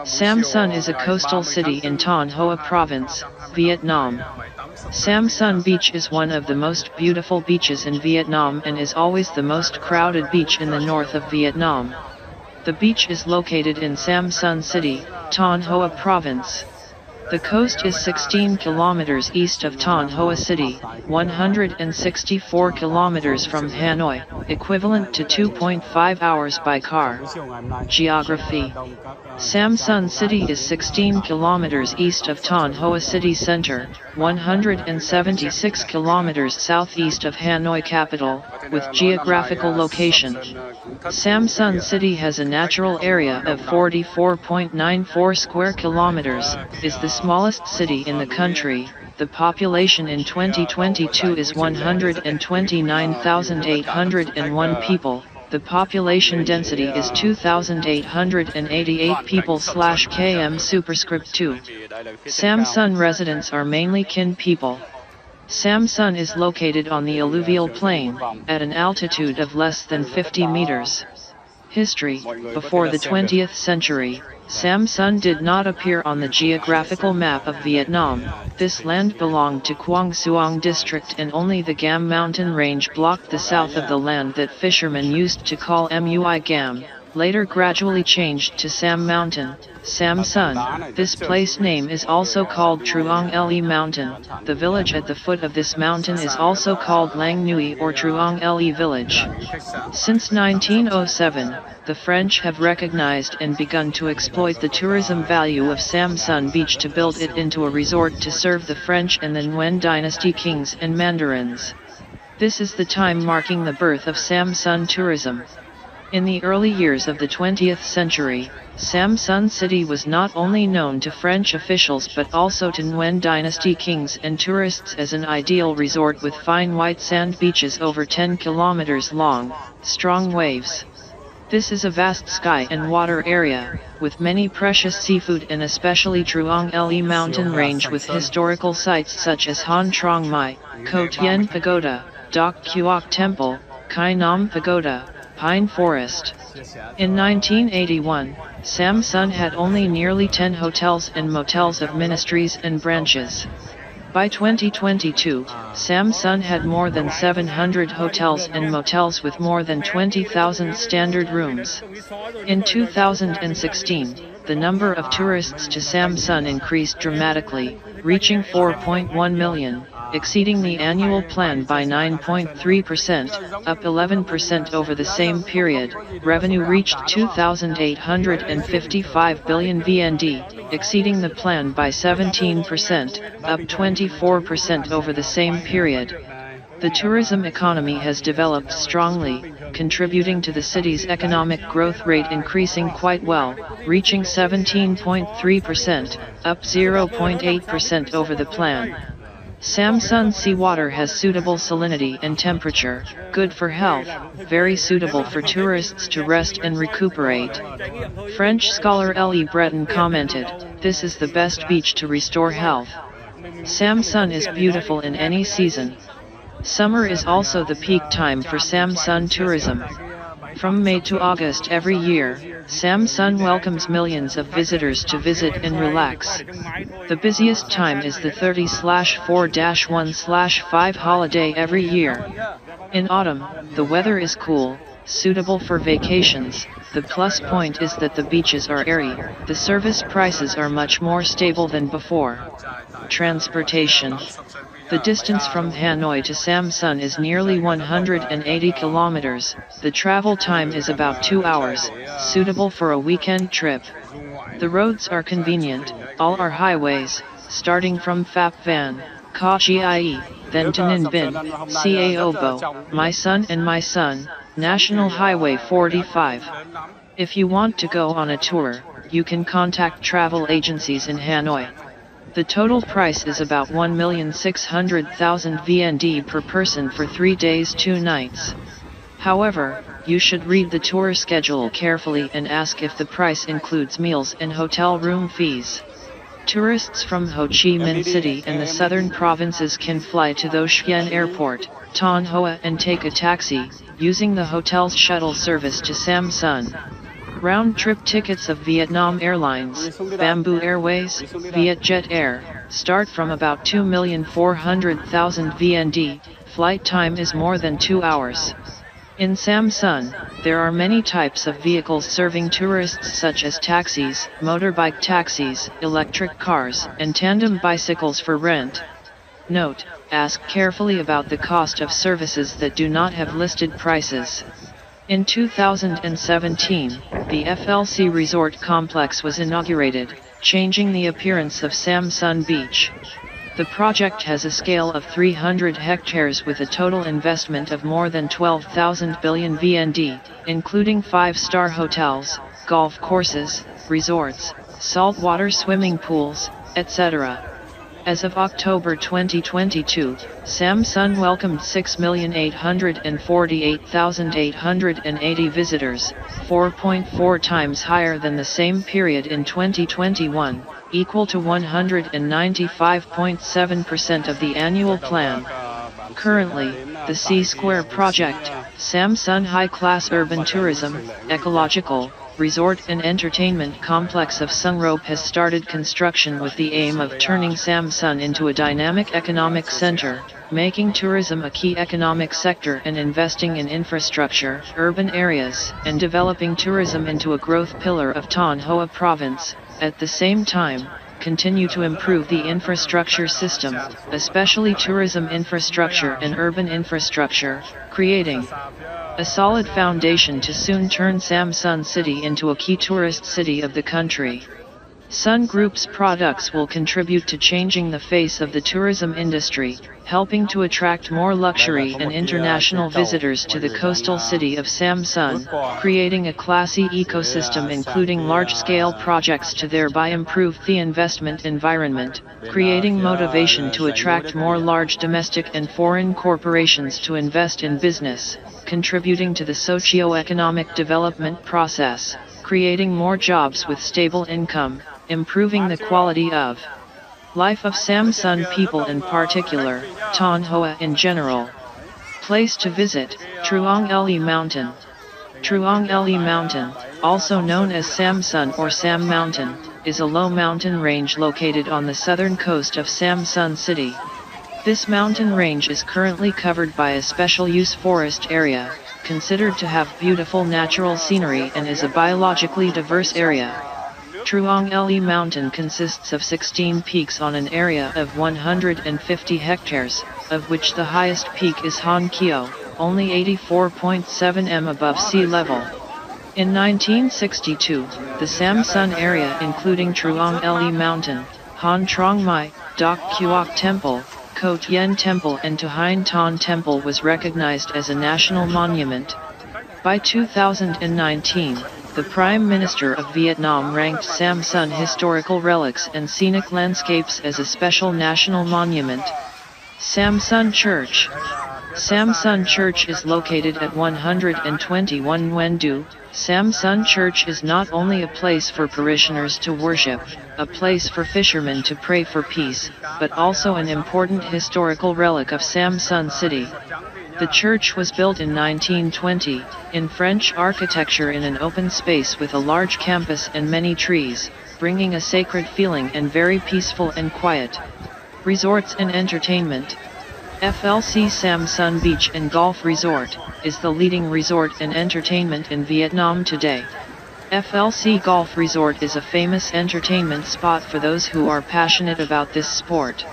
Sam Son is a coastal city in Thanh Hoa Province, Vietnam. Sam Son Beach is one of the most beautiful beaches in Vietnam and is always the most crowded beach in the north of Vietnam. The beach is located in Sam Son City, Thanh Hoa Province. The coast is 16 kilometers east of Thanh Hoa City, 164 kilometers from Hanoi, equivalent to 2.5 hours by car. Geography. Sam Son City is 16 kilometers east of Thanh Hoa City Center, 176 kilometers southeast of Hanoi capital, with geographical location. Sam Son City has a natural area of 44.94 square kilometers, is the smallest city in the country. The population in 2022 is 129,801 people. The population density is 2,888 people/km superscript 2. Sam Son residents are mainly Kinh people. Sam Son is located on the alluvial plain, at an altitude of less than 50 meters. History. Before the 20th century, Sam Son did not appear on the geographical map of Vietnam. This land belonged to Quang Xuong district and only the Gam mountain range blocked the south of the land that fishermen used to call Mui Gam, later gradually changed to Sam Mountain, Sam Son. This place name is also called Truong Le Mountain. The village at the foot of this mountain is also called Lang Nui or Truong Le Village. Since 1907, the French have recognized and begun to exploit the tourism value of Sam Son Beach to build it into a resort to serve the French and the Nguyen Dynasty kings and mandarins. This is the time marking the birth of Sam Son tourism. In the early years of the 20th century, Sam Son City was not only known to French officials but also to Nguyen Dynasty kings and tourists as an ideal resort with fine white sand beaches over 10 kilometers long, strong waves. This is a vast sky and water area, with many precious seafood and especially Truong Le mountain range with historical sites such as Hon Trong Mai, Tien pagoda, Cuoc temple, Khai Nam pagoda, Pine Forest. In 1981, Sam Son had only nearly 10 hotels and motels of ministries and branches. By 2022, Sam Son had more than 700 hotels and motels with more than 20,000 standard rooms. In 2016, the number of tourists to Sam Son increased dramatically, reaching 4.1 million. Exceeding the annual plan by 9.3%, up 11% over the same period. Revenue reached 2,855 billion VND, exceeding the plan by 17%, up 24% over the same period. The tourism economy has developed strongly, contributing to the city's economic growth rate increasing quite well, reaching 17.3%, up 0.8% over the plan. Sam Son seawater has suitable salinity and temperature, good for health, very suitable for tourists to rest and recuperate. French scholar Le Breton commented, "This is the best beach to restore health." Sam Son is beautiful in any season. Summer is also the peak time for Sam Son tourism. From May to August every year, Sam Son welcomes millions of visitors to visit and relax. The busiest time is the 30/4-1/5 holiday every year. In autumn, the weather is cool, suitable for vacations. The plus point is that the beaches are airy. The service prices are much more stable than before. Transportation. The distance from Hanoi to Sam Son is nearly 180 kilometers. The travel time is about 2 hours, suitable for a weekend trip. The roads are convenient, all are highways, starting from Phap Van, Ca Gie, then to Ninh Binh, Cao Bo, My Son and My Son, National Highway 45. If you want to go on a tour, you can contact travel agencies in Hanoi. The total price is about 1,600,000 VND per person for 3 days 2 nights. However, you should read the tour schedule carefully and ask if the price includes meals and hotel room fees. Tourists from Ho Chi Minh City and the southern provinces can fly to Tho Chien Airport, Thanh Hoa and take a taxi, using the hotel's shuttle service to Sam Son. Round-trip tickets of Vietnam Airlines, Bamboo Airways, Vietjet Air, start from about 2,400,000 VND, flight time is more than 2 hours. In Samsun, there are many types of vehicles serving tourists such as taxis, motorbike taxis, electric cars, and tandem bicycles for rent. Note: ask carefully about the cost of services that do not have listed prices. In 2017, the FLC Resort Complex was inaugurated, changing the appearance of Samsun Beach. The project has a scale of 300 hectares with a total investment of more than 12,000 billion VND, including 5-star hotels, golf courses, resorts, saltwater swimming pools, etc. As of October 2022, Samsun welcomed 6,848,880 visitors, 4.4 times higher than the same period in 2021, equal to 195.7% of the annual plan. Currently, the C-Square project, Samsun High-Class Urban Tourism, Ecological, Resort and Entertainment Complex of Sungrope has started construction with the aim of turning Samsun into a dynamic economic center, making tourism a key economic sector and investing in infrastructure, urban areas, and developing tourism into a growth pillar of Thanh Hoa province. At the same time, continue to improve the infrastructure system, especially tourism infrastructure and urban infrastructure, creating a solid foundation to soon turn Samsun City into a key tourist city of the country. Sun Group's products will contribute to changing the face of the tourism industry, helping to attract more luxury and international visitors to the coastal city of Samsun, creating a classy ecosystem including large-scale projects to thereby improve the investment environment, creating motivation to attract more large domestic and foreign corporations to invest in business, contributing to the socio-economic development process, creating more jobs with stable income, improving the quality of life of Samsun people in particular, Thanh Hoa in general. Place to visit: Truong Le Mountain. Truong Le Mountain, also known as Samsun or Sam Mountain, is a low mountain range located on the southern coast of Samsun City. This mountain range is currently covered by a special use forest area, considered to have beautiful natural scenery and is a biologically diverse area. Truong Le Mountain consists of 16 peaks on an area of 150 hectares, of which the highest peak is Hon Kio, only 84.7 m above sea level. In 1962, the Samsun area including Truong Le Mountain, Hon Trong Mai, Doc Cuoc Temple, Co Tien Temple and Tuhain Ton Temple was recognized as a national monument. By 2019, the Prime Minister of Vietnam ranked Samsun historical relics and scenic landscapes as a special national monument. Samsun Church. Samsun Church is located at 121 Nguyen Du. Samsun Church is not only a place for parishioners to worship, a place for fishermen to pray for peace, but also an important historical relic of Samsun City. The church was built in 1920, in French architecture in an open space with a large campus and many trees, bringing a sacred feeling and very peaceful and quiet. Resorts and entertainment. FLC Samsun Beach and Golf Resort is the leading resort and entertainment in Vietnam today. FLC Golf Resort is a famous entertainment spot for those who are passionate about this sport.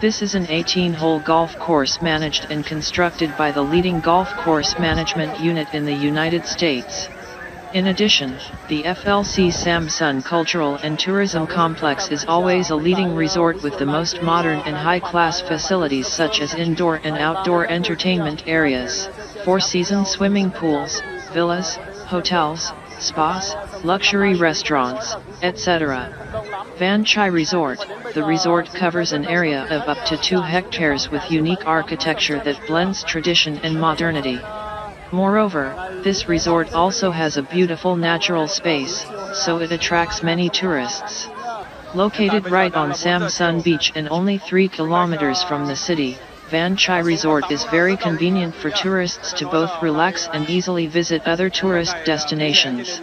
This is an 18-hole golf course managed and constructed by the leading golf course management unit in the United States. In addition, the FLC Samsun Cultural and Tourism Complex is always a leading resort with the most modern and high-class facilities such as indoor and outdoor entertainment areas, four-season swimming pools, villas, hotels, spas, luxury restaurants, etc. Van Chai Resort. The resort covers an area of up to 2 hectares with unique architecture that blends tradition and modernity. Moreover, this resort also has a beautiful natural space, so it attracts many tourists. Located right on Samsun Beach and only 3 kilometers from the city, Van Chai Resort is very convenient for tourists to both relax and easily visit other tourist destinations.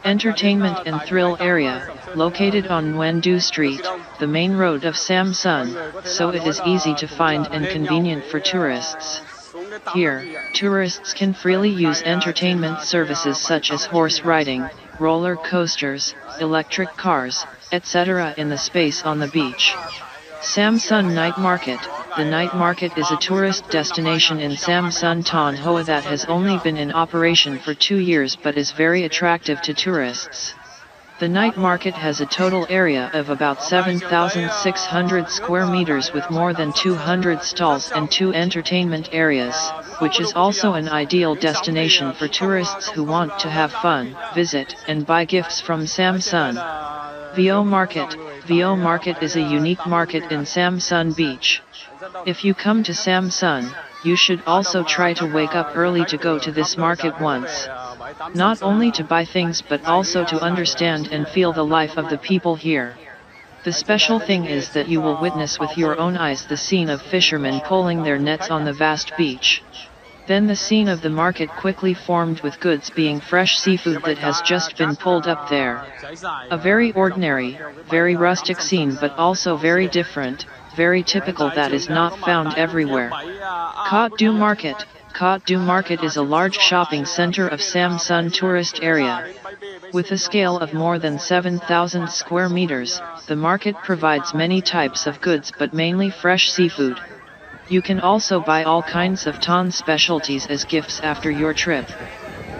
Entertainment and Thrill Area, located on Nguyen Du Street, the main road of Sam Son, so it is easy to find and convenient for tourists. Here, tourists can freely use entertainment services such as horse riding, roller coasters, electric cars, etc. in the space on the beach. Sam Son Night Market. The night market is a tourist destination in Sam Son Thanh Hoa that has only been in operation for 2 years but is very attractive to tourists. The night market has a total area of about 7,600 square meters with more than 200 stalls and 2 entertainment areas, which is also an ideal destination for tourists who want to have fun, visit, and buy gifts from Sam Son. Vo Market. Vo Market is a unique market in Sam Son Beach. If you come to Sam Son, you should also try to wake up early to go to this market once. Not only to buy things but also to understand and feel the life of the people here. The special thing is that you will witness with your own eyes the scene of fishermen pulling their nets on the vast beach. Then the scene of the market quickly formed with goods being fresh seafood that has just been pulled up there. A very ordinary, very rustic scene but also very different, very typical that is not found everywhere. Cuoc Du Market. Cuoc Du Market is a large shopping center of Sam Son tourist area. With a scale of more than 7,000 square meters, the market provides many types of goods but mainly fresh seafood. You can also buy all kinds of Thanh specialties as gifts after your trip.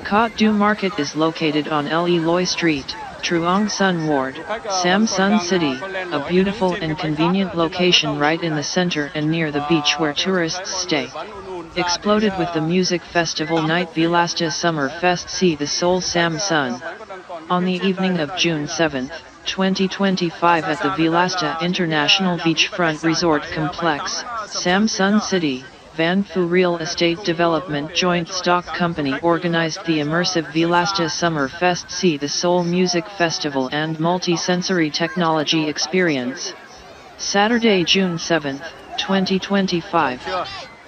Cuoc Du Market is located on Le Loi Street, Truong Son Ward, Sam Son City, a beautiful and convenient location right in the center and near the beach where tourists stay. Exploded with the music festival night Vilasta Summer Fest. See the Seoul Sam Son. On the evening of June 7, 2025 at the Vilasta International Beachfront Resort Complex, Sam Son City, Van Phu Real Estate Development Joint Stock Company organized the immersive Vilasta Summer Fest. See the Seoul Music Festival and Multi-Sensory Technology Experience. Saturday, June 7, 2025.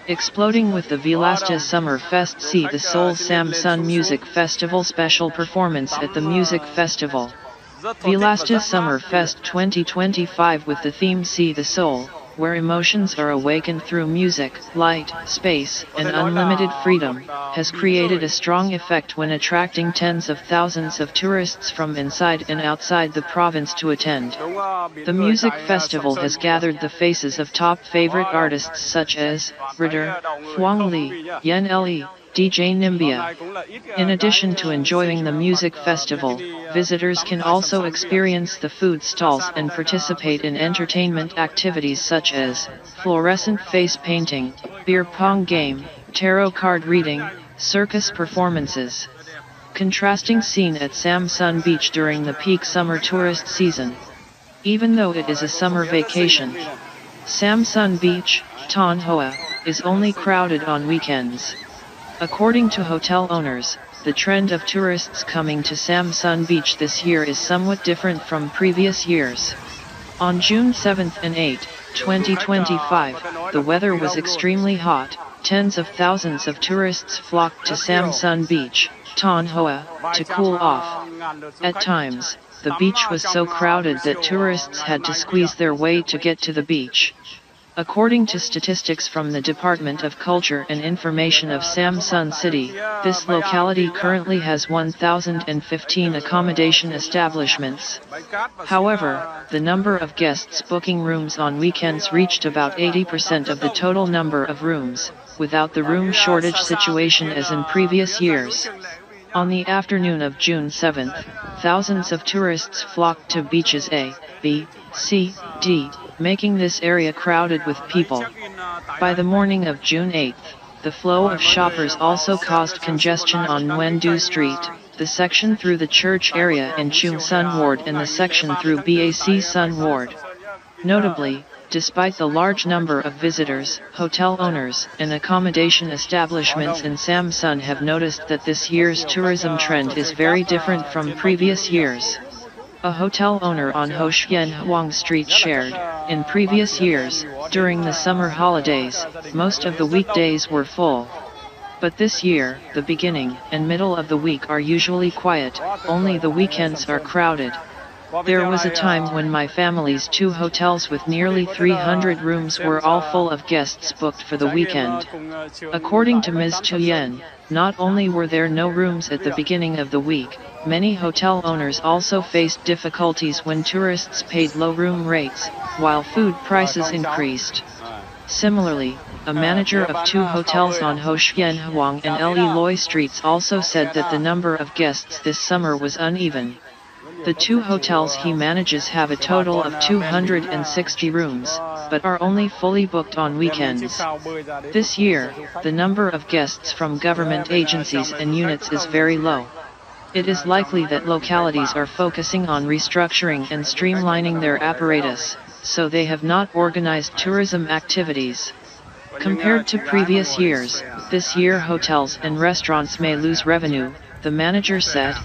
Exploding with the Vilasta Summer Fest. See the Seoul Sam Son Music Festival special performance at the Music Festival. Vilasta Summer Fest 2025 with the theme See the Soul, where emotions are awakened through music, light, space, and unlimited freedom, has created a strong effect when attracting tens of thousands of tourists from inside and outside the province to attend. The music festival has gathered the faces of top favorite artists such as Ritter, Phuong Lee, Yen Le, DJ Nimbia. In addition to enjoying the music festival, visitors can also experience the food stalls and participate in entertainment activities such as fluorescent face painting, beer pong game, tarot card reading, circus performances. Contrasting scene at Sam Son Beach during the peak summer tourist season. Even though it is a summer vacation, Sam Son Beach, Thanh Hoa, is only crowded on weekends. According to hotel owners, the trend of tourists coming to Sam Son Beach this year is somewhat different from previous years. On June 7 and 8, 2025, the weather was extremely hot. Tens of thousands of tourists flocked to Sam Son Beach, Thanh Hoa, to cool off. At times, the beach was so crowded that tourists had to squeeze their way to get to the beach. According to statistics from the Department of Culture and Information of Sam Son City, this locality currently has 1,015 accommodation establishments. However, the number of guests booking rooms on weekends reached about 80% of the total number of rooms, without the room shortage situation as in previous years. On the afternoon of June 7, thousands of tourists flocked to beaches A, B, C, D, making this area crowded with people. By the morning of June 8, the flow of shoppers also caused congestion on Nguyen Du Street, the section through the church area in Chung Son Ward and the section through BAC Son Ward. Notably, despite the large number of visitors, hotel owners, and accommodation establishments in Sam Son have noticed that this year's tourism trend is very different from previous years. A hotel owner on Ho Shien Huang Street shared, in previous years, during the summer holidays, most of the weekdays were full. But this year, the beginning and middle of the week are usually quiet, only the weekends are crowded. There was a time when my family's 2 hotels with nearly 300 rooms were all full of guests booked for the weekend. According to Ms. Tien, not only were there no rooms at the beginning of the week, many hotel owners also faced difficulties when tourists paid low room rates, while food prices increased. Similarly, a manager of 2 hotels on Ho Shien Huang and Le Loi Streets also said that the number of guests this summer was uneven. The 2 hotels he manages have a total of 260 rooms, but are only fully booked on weekends. This year, the number of guests from government agencies and units is very low. It is likely that localities are focusing on restructuring and streamlining their apparatus, so they have not organized tourism activities. Compared to previous years, this year hotels and restaurants may lose revenue, the manager said.